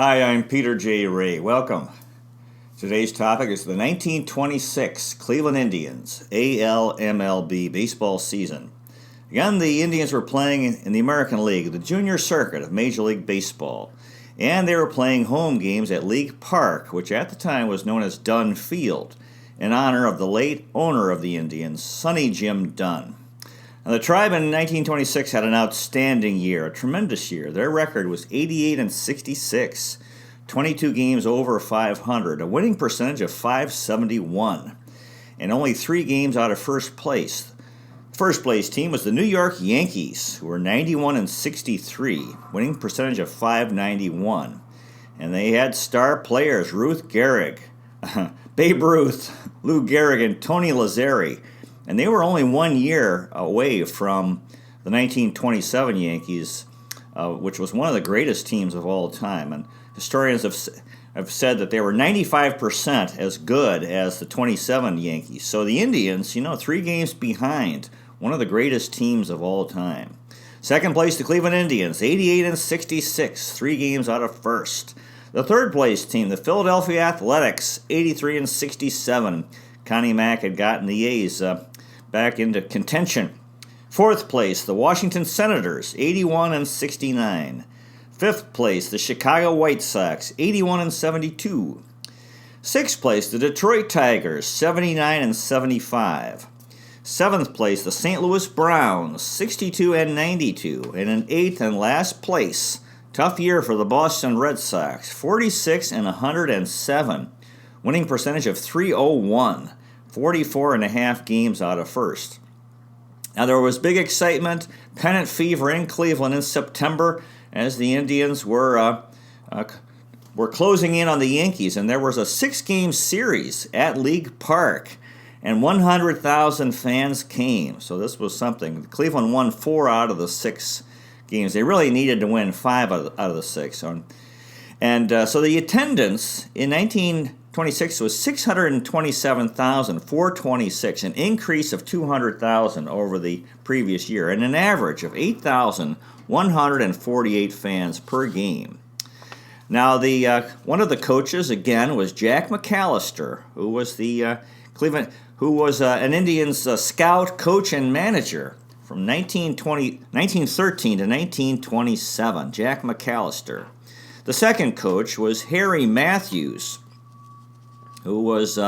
Hi, I'm Peter J. Ray. Welcome. Today's topic is the 1926 Cleveland Indians AL-MLB baseball season. Again, the Indians were playing in the American League, the junior circuit of Major League Baseball, and they were playing home games at League Park, which at the time was known as Dunn Field, in honor of the late owner of the Indians, Sonny Jim Dunn. Now, the Tribe in 1926 had an outstanding year, a tremendous year. Their record was 88-66, 22 games over 500, a winning percentage of .571, and only 3 games out of first place. The first place team was the New York Yankees, who were 91-63, winning percentage of .591, and they had star players Ruth Gehrig, Babe Ruth, Lou Gehrig, and Tony Lazzeri. And they were only 1 year away from the 1927 Yankees, which was one of the greatest teams of all time. And historians have said that they were 95% as good as the 27 Yankees. So the Indians, 3 games behind one of the greatest teams of all time. Second place, the Cleveland Indians, 88-66, 3 games out of first. The third place team, the Philadelphia Athletics, 83-67. Connie Mack had gotten the A's back into contention. Fourth place, the Washington Senators, 81-69. Fifth place, the Chicago White Sox, 81-72. Sixth place, the Detroit Tigers, 79-75. Seventh place, the St. Louis Browns, 62-92. And in eighth and last place, tough year for the Boston Red Sox, 46-107, winning percentage of .301. 44 and a half games out of first. Now, there was big excitement, pennant fever in Cleveland in September as the Indians were closing in on the Yankees, and there was a 6-game series at League Park, and 100,000 fans came. So this was something. Cleveland won 4 out of the 6 games. They really needed to win 5 out of the 6. So the attendance in 1926 was 627,426, an increase of 200,000 over the previous year, and an average of 8,148 fans per game. Now, one of the coaches again was Jack McAllister, who was the an Indians scout, coach, and manager from 1913 to 1927. Jack McAllister. The second coach was Harry Matthews, who was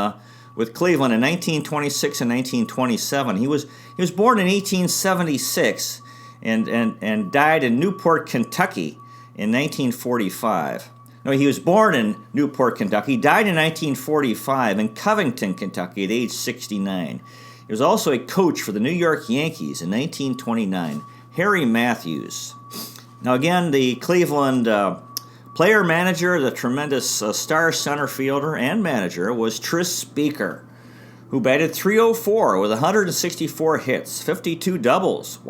with Cleveland in 1926 and 1927. He was born in 1876 and died in Newport, Kentucky in 1945. No, he was born in Newport, Kentucky, died in 1945 in Covington, Kentucky at age 69. He was also a coach for the New York Yankees in 1929. Harry Matthews. Now again, the Cleveland player manager, the tremendous star center fielder and manager, was Tris Speaker, who batted .304 with 164 hits, 52 doubles,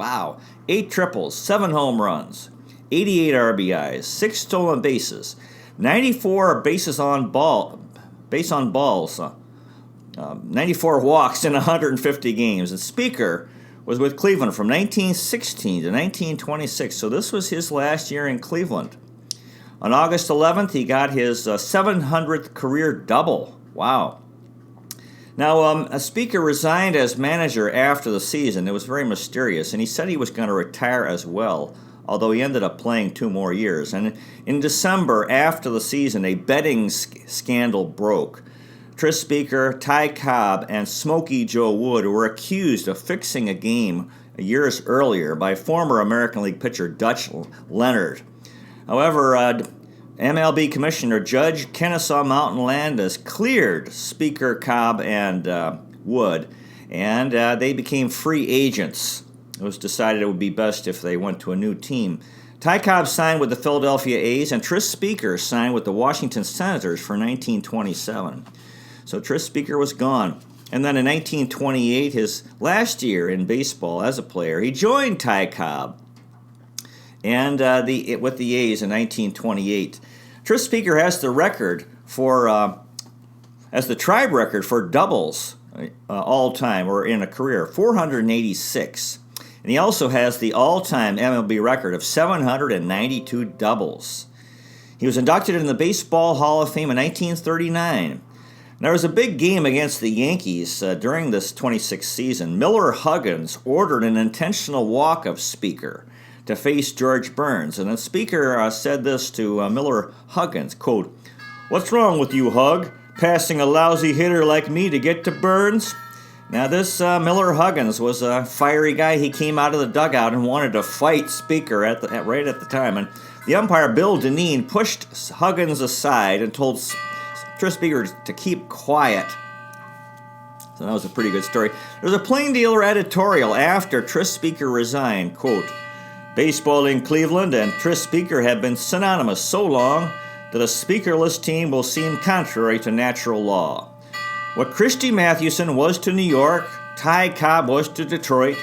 8 triples, 7 home runs, 88 RBIs, 6 stolen bases, 94 base on balls, 94 walks in 150 games. And Speaker was with Cleveland from 1916 to 1926, so this was his last year in Cleveland. On August 11th, he got his 700th career double. Wow. Now, a Speaker resigned as manager after the season. It was very mysterious, and he said he was going to retire as well, although he ended up playing 2 more years. And in December, after the season, a betting scandal broke. Tris Speaker, Ty Cobb, and Smokey Joe Wood were accused of fixing a game years earlier by former American League pitcher Dutch Leonard. However, MLB Commissioner Judge Kennesaw Mountain Landis cleared Speaker, Cobb, and Wood, and they became free agents. It was decided it would be best if they went to a new team. Ty Cobb signed with the Philadelphia A's, and Tris Speaker signed with the Washington Senators for 1927. So Tris Speaker was gone. And then in 1928, his last year in baseball as a player, he joined Ty Cobb and with the A's in 1928. Tris Speaker has the record as the Tribe record for doubles all time or in a career, 486. And he also has the all-time MLB record of 792 doubles. He was inducted in the Baseball Hall of Fame in 1939. There was a big game against the Yankees during this 26th season. Miller Huggins ordered an intentional walk of Speaker to face George Burns. And the Speaker said this to Miller Huggins, quote, "What's wrong with you, Hug? Passing a lousy hitter like me to get to Burns?" Now this Miller Huggins was a fiery guy. He came out of the dugout and wanted to fight Speaker right at the time. And the umpire, Bill Dineen, pushed Huggins aside and told Tris Speaker to keep quiet. So that was a pretty good story. There was a Plain Dealer editorial after Tris Speaker resigned, quote, "Baseball in Cleveland and Tris Speaker have been synonymous so long that a speakerless team will seem contrary to natural law. What Christy Mathewson was to New York, Ty Cobb was to Detroit.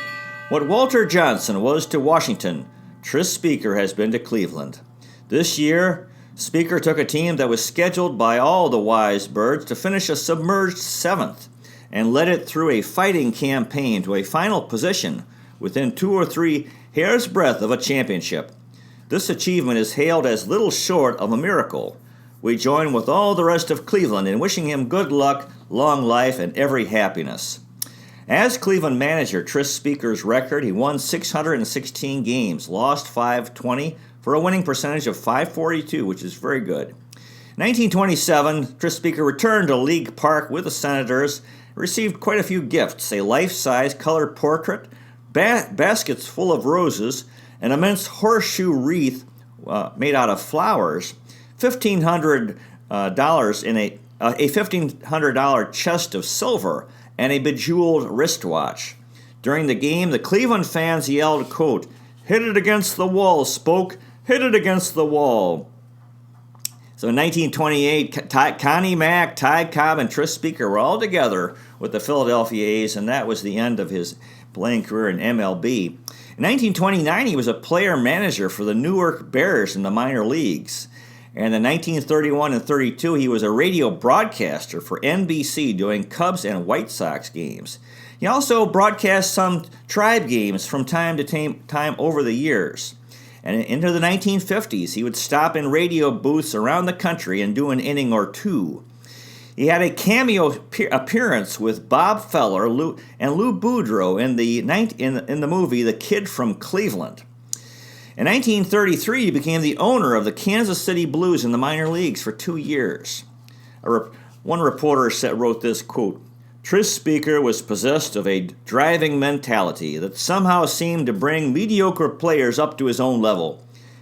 What Walter Johnson was to Washington, Tris Speaker has been to Cleveland. This year, Speaker took a team that was scheduled by all the wise birds to finish a submerged 7th and led it through a fighting campaign to a final position within 2 or 3 hairs' breadth of a championship. This achievement is hailed as little short of a miracle. We join with all the rest of Cleveland in wishing him good luck, long life, and every happiness." As Cleveland manager, Tris Speaker's record, he won 616 games, lost 520 for a winning percentage of .542, which is very good. In 1927, Tris Speaker returned to League Park with the Senators, received quite a few gifts: a life-size colored portrait, baskets full of roses, an immense horseshoe wreath made out of flowers, $1,500 in a $1,500 chest of silver, and a bejeweled wristwatch. During the game, the Cleveland fans yelled, quote, "Hit it against the wall, Spoke! Hit it against the wall!" So in 1928, Connie Mack, Ty Cobb, and Tris Speaker were all together with the Philadelphia A's, and that was the end of his playing career in MLB. In 1929, he was a player-manager for the Newark Bears in the minor leagues. And in 1931 and 32, he was a radio broadcaster for NBC doing Cubs and White Sox games. He also broadcast some Tribe games from time to time over the years. And into the 1950s, he would stop in radio booths around the country and do an inning or two. He had a cameo appearance with Bob Feller and Lou Boudreau in the movie The Kid from Cleveland. In 1933, he became the owner of the Kansas City Blues in the minor leagues for 2 years. One reporter wrote this, quote, "Tris Speaker was possessed of a driving mentality that somehow seemed to bring mediocre players up to his own level.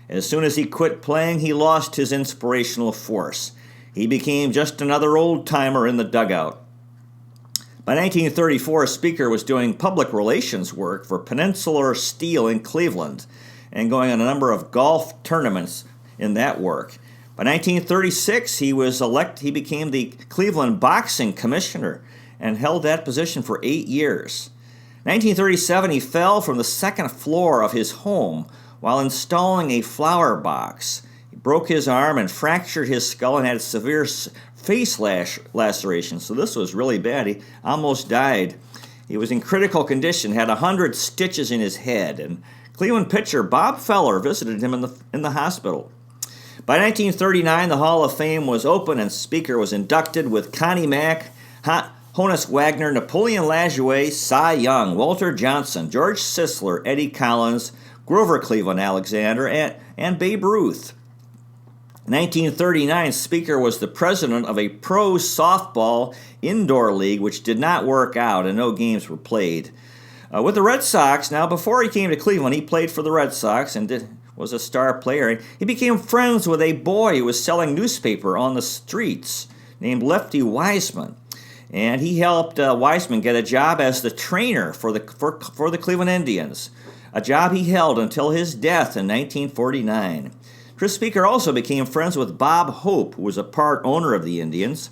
As soon as he quit playing, he lost his inspirational force. He became just another old-timer in the dugout." By 1934, Speaker was doing public relations work for Peninsular Steel in Cleveland and going on a number of golf tournaments in that work. By 1936, he became the Cleveland Boxing Commissioner and held that position for 8 years. In 1937, he fell from the second floor of his home while installing a flower box. He broke his arm and fractured his skull and had severe face lacerations, so this was really bad. He almost died. He was in critical condition, had 100 stitches in his head, and Cleveland pitcher Bob Feller visited him in the hospital. By 1939, the Hall of Fame was open and Speaker was inducted with Connie Mack, Honus Wagner, Napoleon Lajoie, Cy Young, Walter Johnson, George Sisler, Eddie Collins, Grover Cleveland Alexander, and Babe Ruth. In 1939, Speaker was the president of a pro softball indoor league, which did not work out and no games were played. With the Red Sox, now before he came to Cleveland, he played for the Red Sox and was a star player. He became friends with a boy who was selling newspaper on the streets named Lefty Wiseman. And he helped Wiseman get a job as the trainer for the Cleveland Indians, a job he held until his death in 1949. Tris Speaker also became friends with Bob Hope, who was a part owner of the Indians.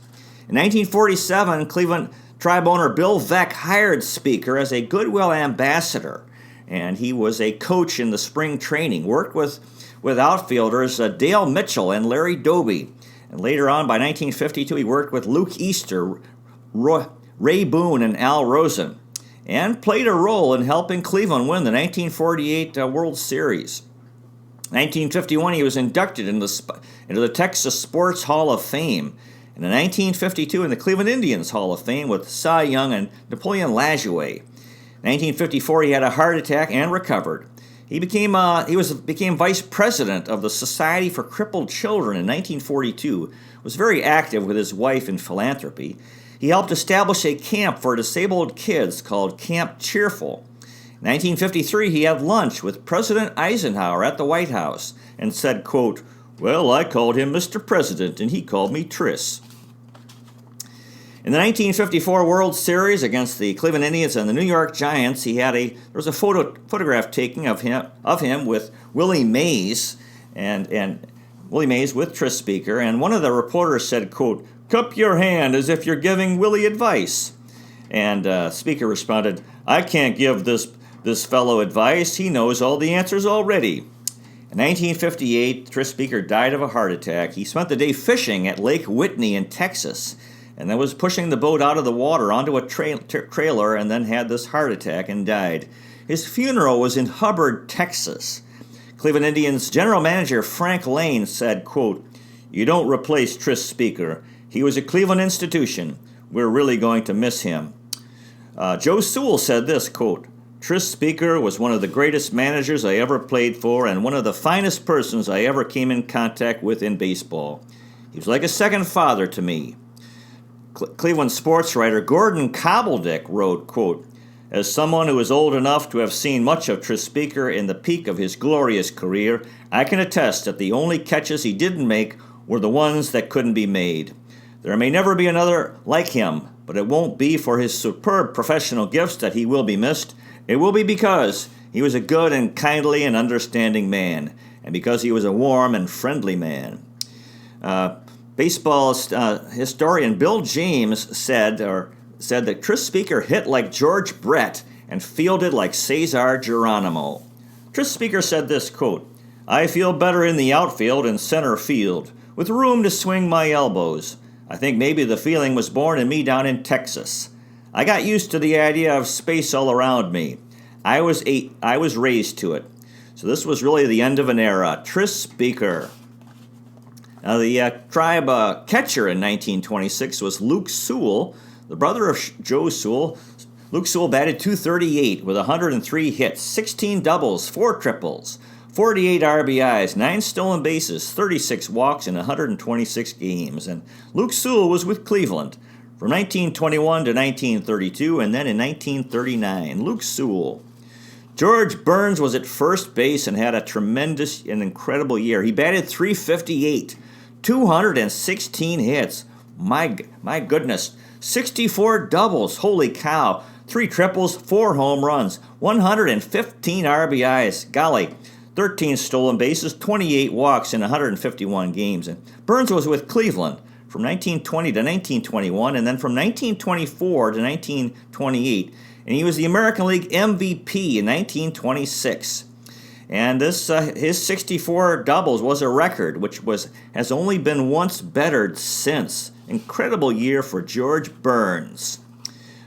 In 1947, Cleveland Tribe owner Bill Veeck hired Speaker as a Goodwill ambassador, and he was a coach in the spring training, worked with outfielders Dale Mitchell and Larry Doby. And later on, by 1952, he worked with Luke Easter, Ray Boone, and Al Rosen, and played a role in helping Cleveland win the 1948 World Series. 1951, he was inducted into the Texas Sports Hall of Fame. And in 1952, in the Cleveland Indians Hall of Fame with Cy Young and Napoleon Lajoie. 1954, he had a heart attack and recovered. He became vice president of the Society for Crippled Children in 1942. Was very active with his wife in philanthropy. He helped establish a camp for disabled kids called Camp Cheerful. In 1953, he had lunch with President Eisenhower at the White House and said, quote, "Well, I called him Mr. President, and he called me Tris." In the 1954 World Series against the Cleveland Indians and the New York Giants, there was a photograph taken of him with Willie Mays and Willie Mays with Tris Speaker, and one of the reporters said, quote, "Cup your hand as if you're giving Willie advice." And Speaker responded, "I can't give this fellow advice. He knows all the answers already." In 1958, Tris Speaker died of a heart attack. He spent the day fishing at Lake Whitney in Texas, and then was pushing the boat out of the water onto a trailer and then had this heart attack and died. His funeral was in Hubbard, Texas. Cleveland Indians general manager Frank Lane said, quote, "You don't replace Tris Speaker. He was a Cleveland institution. We're really going to miss him." Joe Sewell said this, quote, "Tris Speaker was one of the greatest managers I ever played for and one of the finest persons I ever came in contact with in baseball. He was like a second father to me." Cleveland sports writer Gordon Cobbledick wrote, quote, "As someone who is old enough to have seen much of Tris Speaker in the peak of his glorious career, I can attest that the only catches he didn't make were the ones that couldn't be made. There may never be another like him, but it won't be for his superb professional gifts that he will be missed. It will be because he was a good and kindly and understanding man, and because he was a warm and friendly man." Baseball historian Bill James said that Tris Speaker hit like George Brett and fielded like Cesar Geronimo. Tris Speaker said this, quote, "I feel better in the outfield and center field, with room to swing my elbows. I think maybe the feeling was born in me down in Texas. I got used to the idea of space all around me. I was raised to it." So this was really the end of an era. Tris Speaker. Now, the Tribe catcher in 1926 was Luke Sewell, the brother of Joe Sewell. Luke Sewell batted .238 with 103 hits, 16 doubles, 4 triples, 48 RBIs, 9 stolen bases, 36 walks in 126 games. And Luke Sewell was with Cleveland from 1921 to 1932, and then in 1939. Luke Sewell. George Burns was at first base and had a tremendous and incredible year. He batted .358. 216 hits. My goodness. 64 doubles. Holy cow. 3 triples, 4 home runs, 115 RBIs. Golly. 13 stolen bases, 28 walks in 151 games. And Burns was with Cleveland from 1920 to 1921, and then from 1924 to 1928. And he was the American League MVP in 1926. And his 64 doubles was a record, which has only been once bettered since. Incredible year for George Burns.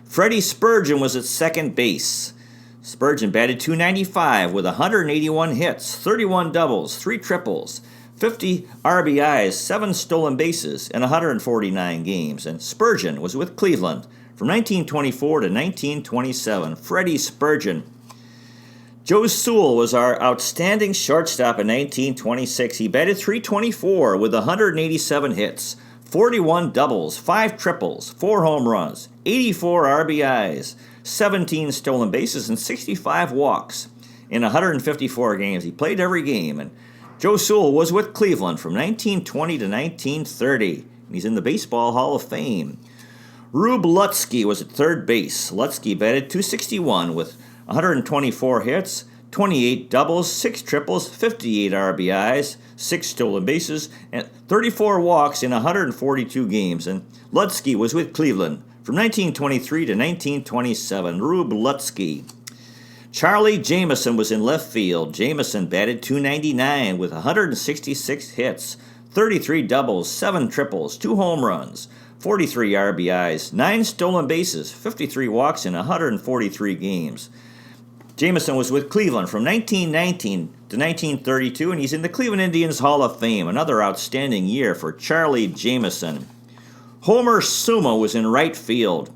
Freddie Spurgeon was at second base. Spurgeon batted .295 with 181 hits, 31 doubles, 3 triples, 50 RBIs, 7 stolen bases in 149 games. And Spurgeon was with Cleveland from 1924 to 1927. Freddie Spurgeon. Joe Sewell was our outstanding shortstop in 1926. He batted .324 with 187 hits, 41 doubles, 5 triples, 4 home runs, 84 RBIs, 17 stolen bases, and 65 walks in 154 games. He played every game, and Joe Sewell was with Cleveland from 1920 to 1930. He's in the Baseball Hall of Fame. Rube Lutzke was at third base. Lutzke batted .261 with 124 hits, 28 doubles, 6 triples, 58 RBIs, 6 stolen bases, and 34 walks in 142 games. And Lutzke was with Cleveland from 1923 to 1927. Rube Lutzke. Charlie Jameson was in left field. Jameson batted .299 with 166 hits, 33 doubles, 7 triples, 2 home runs, 43 RBIs, 9 stolen bases, 53 walks in 143 games. Jameson was with Cleveland from 1919 to 1932, and he's in the Cleveland Indians Hall of Fame. Another outstanding year for Charlie Jameson. Homer Suma was in right field.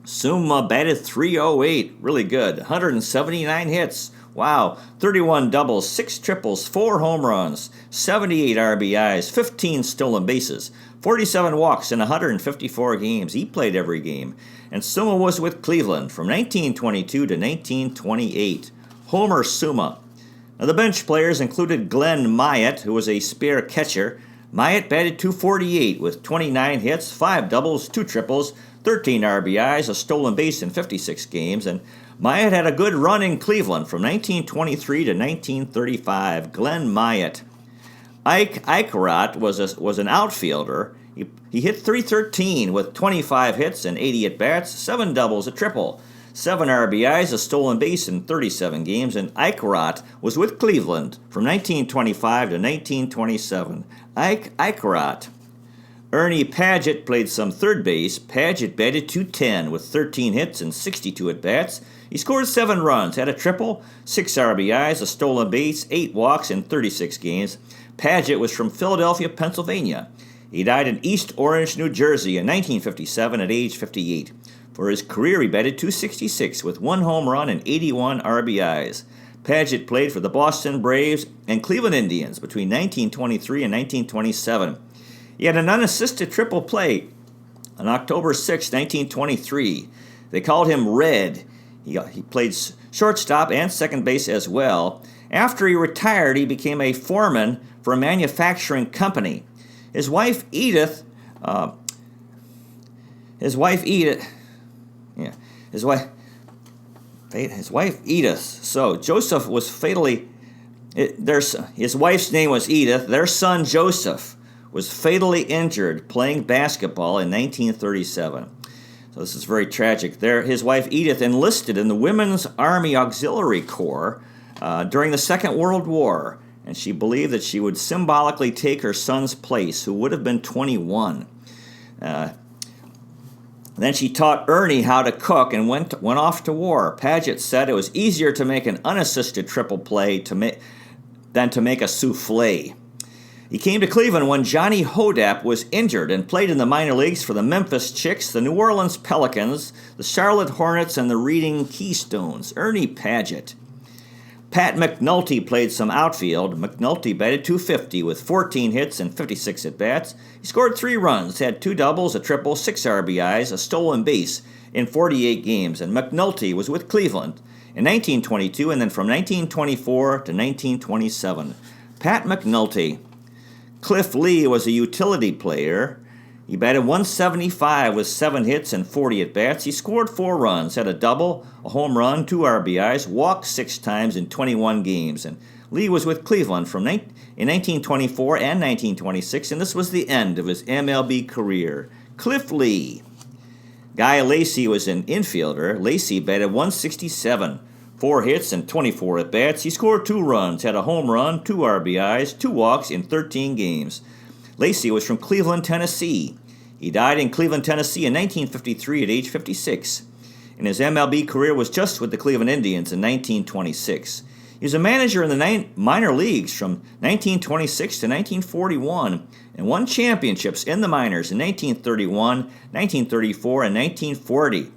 Suma batted .308, really good. 179 hits. Wow, 31 doubles, 6 triples, 4 home runs, 78 RBIs, 15 stolen bases, 47 walks in 154 games. He played every game. And Suma was with Cleveland from 1922 to 1928. Homer Suma. Now the bench players included Glenn Myatt, who was a spare catcher. Myatt batted .248 with 29 hits, 5 doubles, 2 triples, 13 RBIs, a stolen base in 56 games, and Myatt had a good run in Cleveland from 1923 to 1935. Glenn Myatt. Ike Eicherot was an outfielder. He hit .313 with 25 hits and 80 at-bats, 7 doubles, a triple, 7 RBIs, a stolen base in 37 games, and Eicherot was with Cleveland from 1925 to 1927. Ike Eicherot. Ernie Padgett played some third base. Padgett batted .210 with 13 hits and 62 at-bats. He scored 7 runs, had a triple, 6 RBIs, a stolen base, 8 walks in 36 games. Padgett was from Philadelphia, Pennsylvania. He died in East Orange, New Jersey in 1957 at age 58. For his career, he batted .266 with 1 home run and 81 RBIs. Padgett played for the Boston Braves and Cleveland Indians between 1923 and 1927. He had an unassisted triple play on October 6, 1923. They called him Red. He played shortstop and second base as well. After he retired, he became a foreman for a manufacturing company. His wife Edith, His wife Edith. So Joseph was fatally. His wife's name was Edith. Their son Joseph was fatally injured playing basketball in 1937. So this is very tragic. His wife Edith enlisted in the Women's Army Auxiliary Corps during the Second World War, and she believed that she would symbolically take her son's place, who would have been 21. Then she taught Ernie how to cook and went off to war. Padgett said it was easier to make an unassisted triple play than to make a souffle. He came to Cleveland when Johnny Hodap was injured and played in the minor leagues for the Memphis Chicks, the New Orleans Pelicans, the Charlotte Hornets, and the Reading Keystones. Ernie Padgett. Pat McNulty played some outfield. McNulty batted .250 with 14 hits and 56 at-bats. He scored 3 runs, had 2 doubles, a triple, 6 RBIs, a stolen base in 48 games, and McNulty was with Cleveland in 1922 and then from 1924 to 1927. Pat McNulty. Cliff Lee was a utility player. He batted .175 with 7 hits and 40 at-bats. He scored 4 runs, had a double, a home run, 2 RBIs, walked 6 times in 21 games. And Lee was with Cleveland in 1924 and 1926, and this was the end of his MLB career. Cliff Lee. Guy Lacey was an infielder. Lacey batted .167. 4 hits and 24 at-bats. He scored 2 runs, had a home run, 2 RBIs, 2 walks in 13 games. Lacey was from Cleveland, Tennessee. He died in Cleveland, Tennessee in 1953 at age 56. And his MLB career was just with the Cleveland Indians in 1926. He was a manager in the minor leagues from 1926 to 1941 and won championships in the minors in 1931, 1934, and 1940.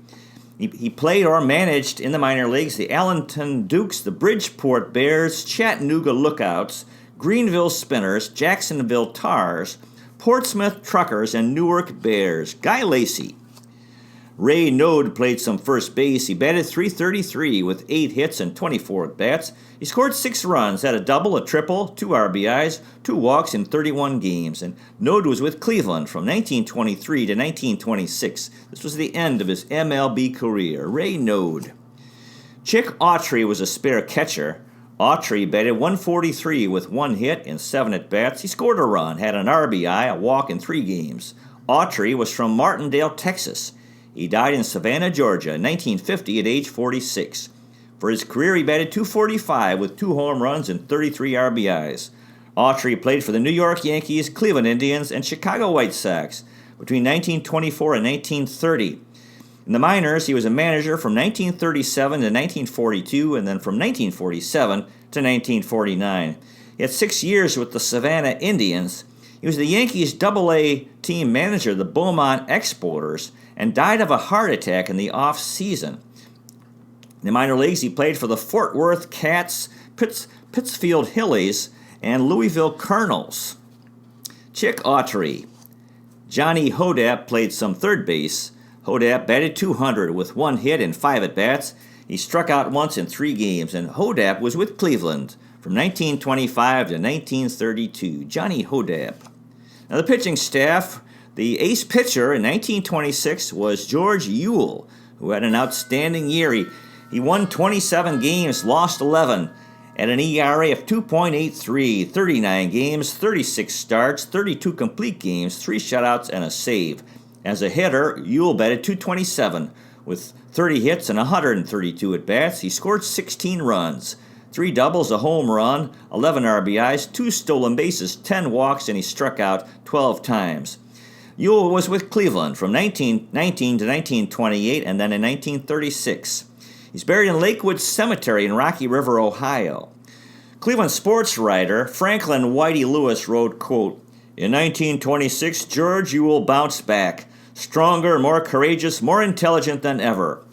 He played or managed in the minor leagues the Allenton Dukes, the Bridgeport Bears, Chattanooga Lookouts, Greenville Spinners, Jacksonville Tars, Portsmouth Truckers, and Newark Bears. Guy Lacey. Ray Node played some first base. He batted .333 with 8 hits and 24 at-bats. He scored 6 runs, had a double, a triple, 2 RBIs, 2 walks in 31 games. And Node was with Cleveland from 1923 to 1926. This was the end of his MLB career. Ray Node. Chick Autry was a spare catcher. Autry batted .143 with 1 hit and 7 at-bats. He scored a run, had an RBI, a walk in 3 games. Autry was from Martindale, Texas. He died in Savannah, Georgia in 1950 at age 46. For his career, he batted .245 with 2 home runs and 33 RBIs. Autry played for the New York Yankees, Cleveland Indians, and Chicago White Sox between 1924 and 1930. In the minors, he was a manager from 1937 to 1942, and then from 1947 to 1949. He had 6 years with the Savannah Indians. He was the Yankees' Double-A team manager, the Beaumont Exporters, and died of a heart attack in the off-season. In the minor leagues, he played for the Fort Worth Cats, Pittsfield Hillies, and Louisville Colonels. Chick Autry. Johnny Hodap played some third base. Hodap batted .200 with 1 hit and 5 at-bats. He struck out once in 3 games, and Hodap was with Cleveland from 1925 to 1932. Johnny Hodap. Now the pitching staff, the ace pitcher in 1926 was George Ewell, who had an outstanding year. He won 27 games, lost 11, at an ERA of 2.83, 39 games, 36 starts, 32 complete games, 3 shutouts, and a save. As a hitter, Ewell batted .227 with 30 hits and 132 at-bats. He scored 16 runs, 3 doubles, a home run, 11 RBIs, 2 stolen bases, 10 walks, and he struck out 12 times. Ewell was with Cleveland from 1919 to 1928 and then in 1936. He's buried in Lakewood Cemetery in Rocky River, Ohio. Cleveland sports writer Franklin Whitey Lewis wrote, quote, "In 1926, George Ewell bounced back, stronger, more courageous, more intelligent than ever.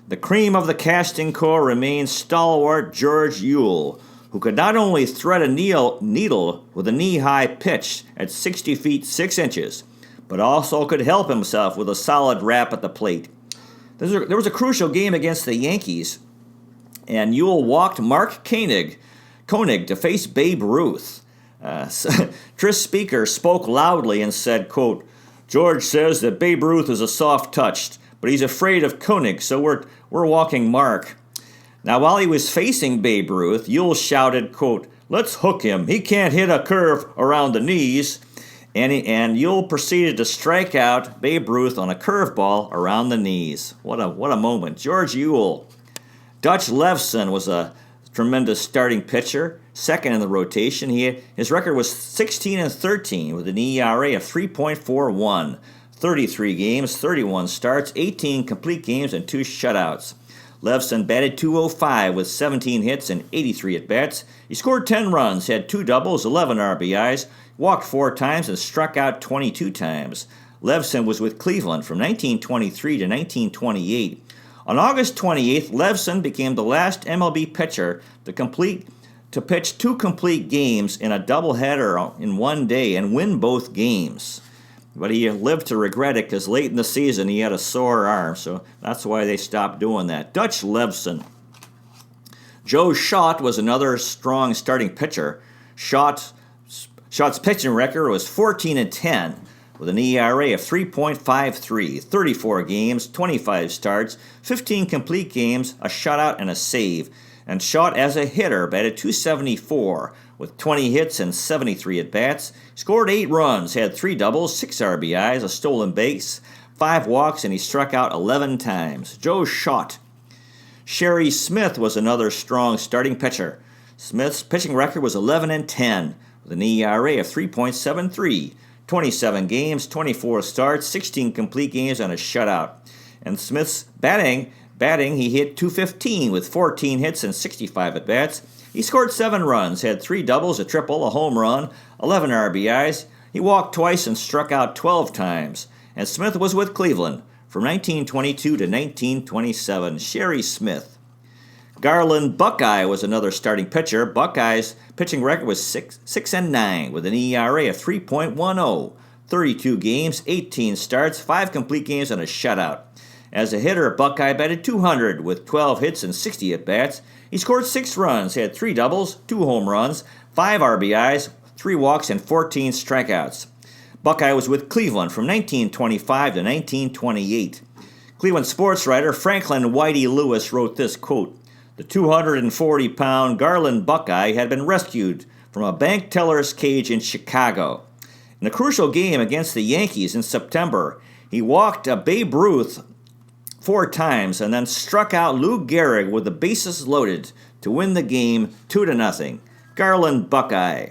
The cream of the casting corps remains stalwart George Ewell, who could not only thread a needle with a knee-high pitch at 60 feet 6 inches, but also could help himself with a solid rap at the plate. There was a crucial game against the Yankees, and Ewell walked Mark Koenig to face Babe Ruth. Tris Speaker spoke loudly and said, quote, "George says that Babe Ruth is a soft touch, but he's afraid of Koenig, so we're walking Mark." Now, while he was facing Babe Ruth, Ewell shouted, quote, "Let's hook him. He can't hit a curve around the knees." And Ewell proceeded to strike out Babe Ruth on a curveball around the knees. What a moment. George Ewell. Dutch Levson was a tremendous starting pitcher, second in the rotation. His record was 16-13 with an ERA of 3.41, 33 games, 31 starts, 18 complete games, and 2 shutouts. Levson batted .205 with 17 hits and 83 at-bats. He scored 10 runs, had 2 doubles, 11 RBIs, walked 4 times, and struck out 22 times. Levson was with Cleveland from 1923 to 1928. On August 28th, Levson became the last MLB pitcher to pitch 2 complete games in a doubleheader in one day and win both games. But he lived to regret it because late in the season he had a sore arm, so that's why they stopped doing that. Dutch Levson. Joe Schott was another strong starting pitcher. Schott's pitching record was 14-10 with an ERA of 3.53, 34 games, 25 starts, 15 complete games, a shutout, and a save. And Schott as a hitter batted .274 with 20 hits and 73 at-bats, scored 8 runs, had 3 doubles, 6 RBIs, a stolen base, 5 walks, and he struck out 11 times. Joe Schott. Sherry Smith was another strong starting pitcher. Smith's pitching record was 11-10 with an ERA of 3.73, 27 games, 24 starts, 16 complete games, and a shutout. And Smith's batting, he hit .215 with 14 hits and 65 at-bats. He scored 7 runs, had 3 doubles, a triple, a home run, 11 RBIs. He walked twice and struck out 12 times. And Smith was with Cleveland from 1922 to 1927. Sherry Smith. Garland Buckeye was another starting pitcher. Buckeye's pitching record was 6-9 with an ERA of 3.10, 32 games, 18 starts, 5 complete games, and a shutout. As a hitter, Buckeye batted .200 with 12 hits and 60 at-bats. He scored 6 runs, had 3 doubles, 2 home runs, 5 RBIs, 3 walks, and 14 strikeouts. Buckeye was with Cleveland from 1925 to 1928. Cleveland sports writer Franklin Whitey Lewis wrote this, quote, "The 240-pound Garland Buckeye had been rescued from a bank teller's cage in Chicago. In a crucial game against the Yankees in September, he walked Babe Ruth 4 times and then struck out Lou Gehrig with the bases loaded to win the game 2-0. Garland Buckeye."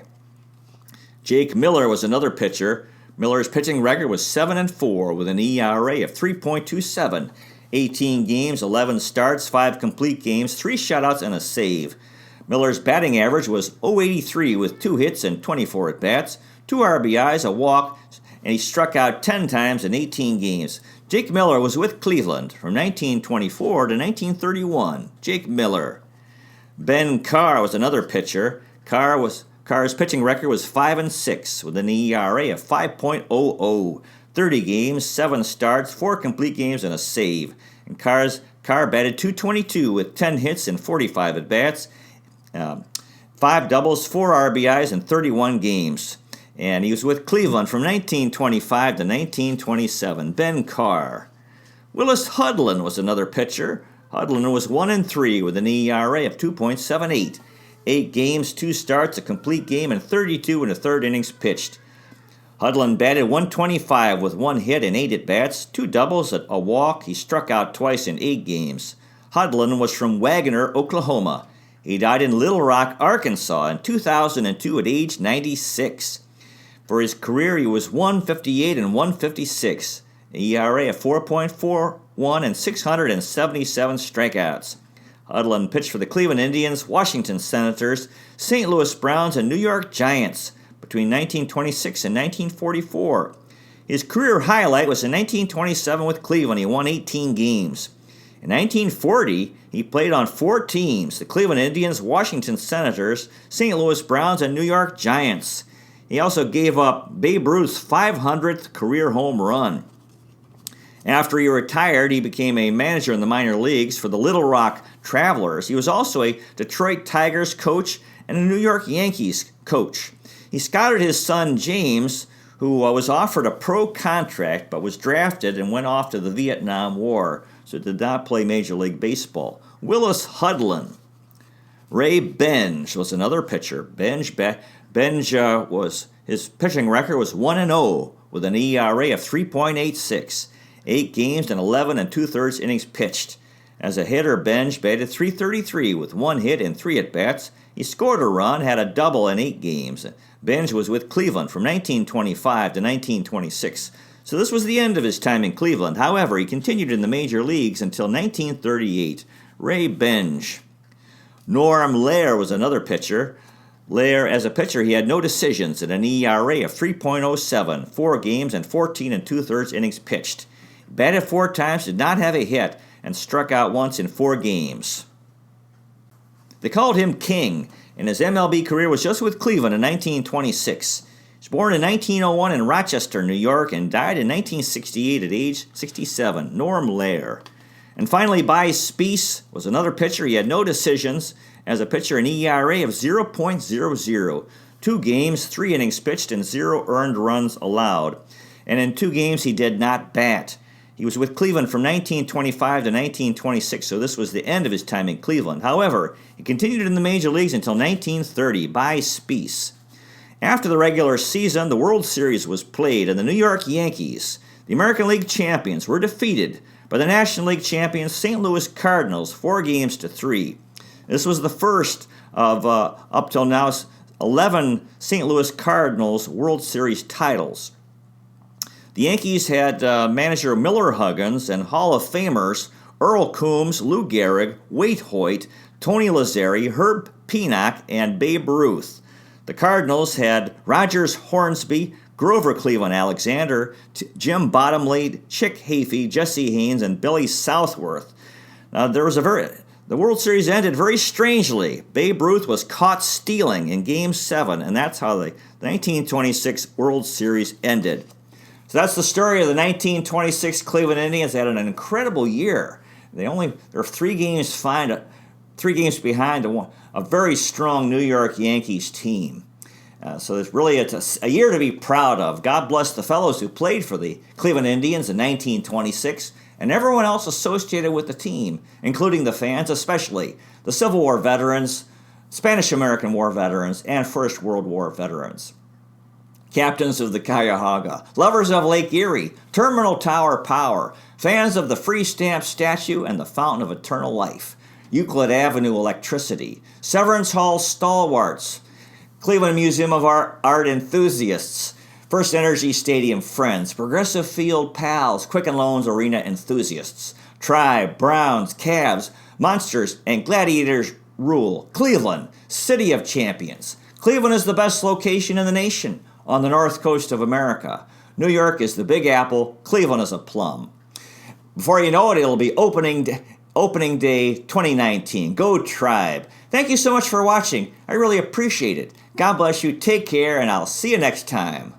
Jake Miller was another pitcher. Miller's pitching record was 7-4 with an ERA of 3.27, 18 games, 11 starts, 5 complete games, 3 shutouts, and a save. Miller's batting average was .083 with 2 hits and 24 at-bats, 2 RBIs, a walk, and he struck out 10 times in 18 games. Jake Miller was with Cleveland from 1924 to 1931. Jake Miller. Ben Carr was another pitcher. Carr's pitching record was 5-6 with an ERA of 5.00. 30 games, 7 starts, 4 complete games, and a save. And Carr batted .222 with 10 hits and 45 at-bats, 5 doubles, 4 RBIs, in 31 games. And he was with Cleveland from 1925 to 1927. Ben Carr. Willis Hudlin was another pitcher. Hudlin was 1-3 with an ERA of 2.78. 8 games, 2 starts, a complete game, and 32 in the third innings pitched. Hudlin batted .125 with 1 hit and 8 at-bats, 2 doubles, a walk. He struck out twice in 8 games. Hudlin was from Wagoner, Oklahoma. He died in Little Rock, Arkansas in 2002 at age 96. For his career, he was .158 and .156, an ERA of 4.41 and 677 strikeouts. Hudlin pitched for the Cleveland Indians, Washington Senators, St. Louis Browns, and New York Giants between 1926 and 1944. His career highlight was in 1927 with Cleveland. He won 18 games. In 1940, he played on 4 teams, the Cleveland Indians, Washington Senators, St. Louis Browns, and New York Giants. He also gave up Babe Ruth's 500th career home run. After he retired, he became a manager in the minor leagues for the Little Rock Travelers. He was also a Detroit Tigers coach and a New York Yankees coach. He scouted his son James, who was offered a pro contract but was drafted and went off to the Vietnam War, so did not play Major League Baseball. Willis Hudlin. Ray Benj was another pitcher. Benj was his pitching record was 1-0 with an ERA of 3.86. 8 games and 11 2/3 innings pitched. As a hitter, Benj batted .333 with 1 hit and 3 at-bats. He scored a run, had a double in 8 games. Benj was with Cleveland from 1925 to 1926. So this was the end of his time in Cleveland. However, he continued in the major leagues until 1938. Ray Benj. Norm Lehr was another pitcher. Lehr, as a pitcher, he had no decisions and an ERA of 3.07, 4 games and 14 2/3 innings pitched. He batted 4 times, did not have a hit, and struck out once in 4 games. They called him King, and his MLB career was just with Cleveland in 1926. He was born in 1901 in Rochester, New York, and died in 1968 at age 67. Norm Lehr. And finally, By Speece was another pitcher. He had no decisions. As a pitcher, an ERA of 0.00. 2 games, 3 innings pitched, and 0 earned runs allowed. And in 2 games, he did not bat. He was with Cleveland from 1925 to 1926, so this was the end of his time in Cleveland. However, he continued in the major leagues until 1930. By Speece. After the regular season, the World Series was played, and the New York Yankees, the American League champions, were defeated by the National League champions St. Louis Cardinals 4-3. This was the first of, up till now, 11 St. Louis Cardinals World Series titles. The Yankees had manager Miller Huggins and Hall of Famers Earl Coombs, Lou Gehrig, Waite Hoyt, Tony Lazzeri, Herb Penock, and Babe Ruth. The Cardinals had Rogers Hornsby, Grover Cleveland Alexander, Jim Bottomley, Chick Hafey, Jesse Haynes, and Billy Southworth. Now, the World Series ended very strangely. Babe Ruth was caught stealing in Game 7, and that's how the 1926 World Series ended. So that's the story of the 1926 Cleveland Indians. They had an incredible year. They're 3 games behind a very strong New York Yankees team. So it's a year to be proud of. God bless the fellows who played for the Cleveland Indians in 1926 and everyone else associated with the team, including the fans, especially the Civil War veterans, Spanish-American War veterans, and First World War veterans. Captains of the Cuyahoga, lovers of Lake Erie, Terminal Tower Power, fans of the Free Stamp Statue and the Fountain of Eternal Life, Euclid Avenue Electricity, Severance Hall Stalwarts, Cleveland Museum of Art enthusiasts, First Energy Stadium friends, Progressive Field pals, Quicken Loans Arena enthusiasts, Tribe, Browns, Cavs, Monsters, and Gladiators rule. Cleveland, city of champions. Cleveland is the best location in the nation on the north coast of America. New York is the Big Apple. Cleveland is a plum. Before you know it, it'll be opening day 2019. Go Tribe. Thank you so much for watching. I really appreciate it. God bless you. Take care, and I'll see you next time.